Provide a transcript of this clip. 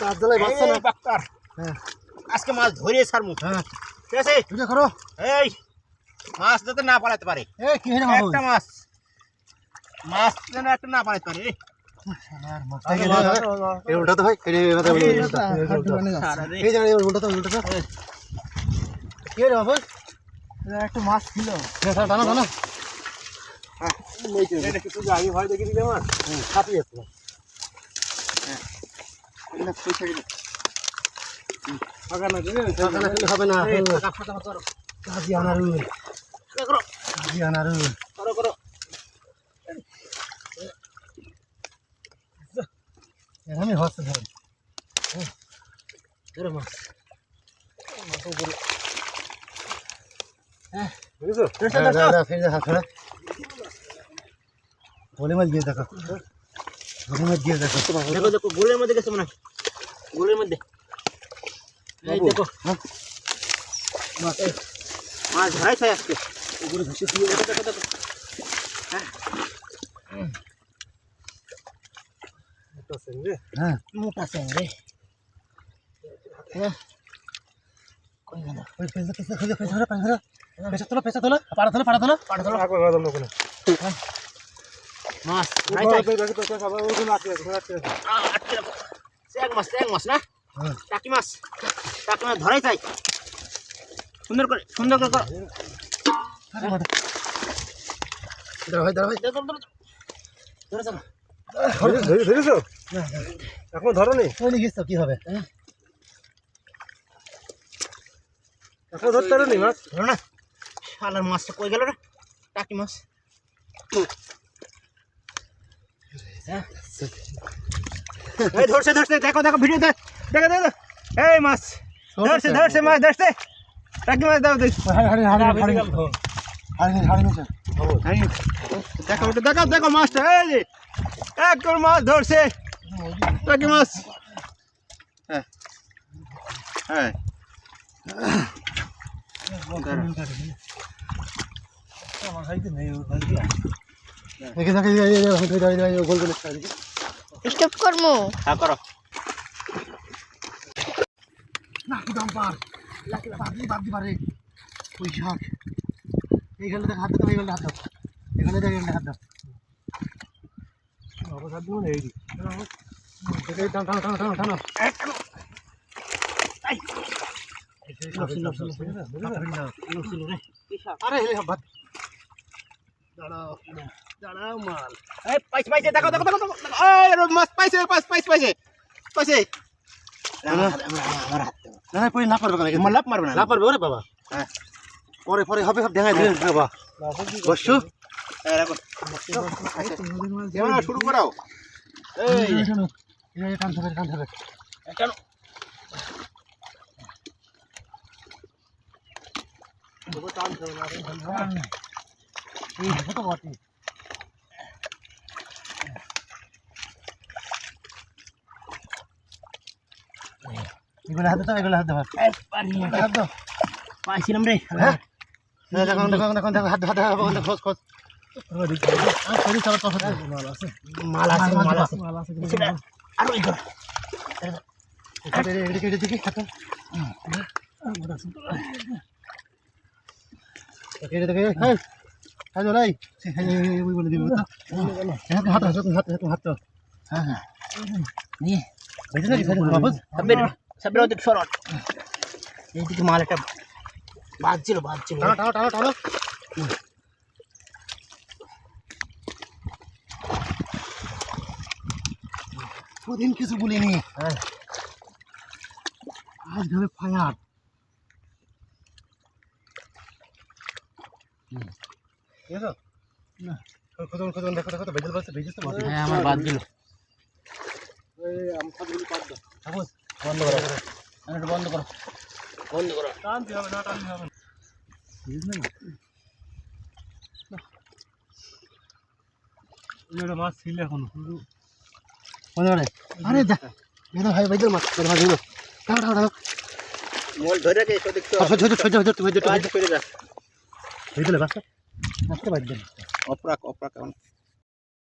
কাজ জ্বালায় বাঁচছে না ডাক্তার। আজকে মাছ ধরে ছাড়মু। ঠিক আছে, এটা করো। এই মাছ যাতে না পালাতে পারে। কি হলো বাবু? একটা মাছ যেন একটা না পালাতে পারে। এই উল্টা তো ভাই, এই উল্টা কি রে বাবু? একটা মাছ ছিল। টানো টানো। আগে ভয় দেখে দিলে আমার ছাপিয়ে যাচ্ছে। হবে না, কাজী আনারুল, কাজী আনারুল। আমি হচ্ছে ধর মাছ উপরে। গোলে মাছ দিয়ে দেখো, গোলে মাছ দিয়ে দেখো। দেখো দেখো, গোলের মধ্যে গেছে মনে হয়, গোলের মধ্যে। এই দেখো মাছ ধরাইছে আজকে উপরে ভেসে দিয়ে। দেখো দেখো দেখো, হ্যাঁ মোটা স্যাংরে। কই গেল? ওই পেছা তোলো, পাড়া তোলো। মাছ এক মাছ না, টাকি মাছ ধরাই চাই। সুন্দর করে করো। এখন ধরো নি কি হবে? এখন ধরতে পারো নি মাছ? ধরো না, শালার মাছটা কই গেল রে? টাকি মাছ। এই ধরছে দেখো ভিডিও দেখো। এই মাছ ধরছে মাছ ধরছে, টাকি মাছ দাও দেখো। দেখো মাছটা, এই যে এক করে মাছ ধরছে, টাকি মাছ। হ্যাঁ স্টপ করমু। হ্যাঁ করো। এইখানে হাত দাও, এইখানে হাত দাও, এখানে হাত দাও। অবসাদ দিব না, এই টানো। আরে ভাত দাঁড়াও মাল। এই পাইছে দেখো। এই মাছ পাইছে। না পরে না করবে তোমার লাভ মারবে না। না পারবে ওরে বাবা। হ্যাঁ পরে হবে সব দেখাই দিলেন বাবা। বসু শুরু করাও। এই কান ধরে কেন এগুলো হাত দাও, এগুলো হাত দাও। পাইছিলাম রে। দেখো হাত খোঁজ। মাল আছে। আরো এইদিকে মাল একটা বাজছিল। টানো। ওদিন কিছু বলিনি, আজ ধরে ফায়ার। খোঁজন দেখো তো ভেজেছে তো। হ্যাঁ আমার বাদ দিল। বন্ধ করো। টানতে হবে না, টানতে হবে না। মাছ ছিল এখনো। আরে ভাই মাছ টানো। মোল ধরে রেখে এসো দেখছো। সহ্য করে যা। বাচ্চা বাদ দেন। অপরাক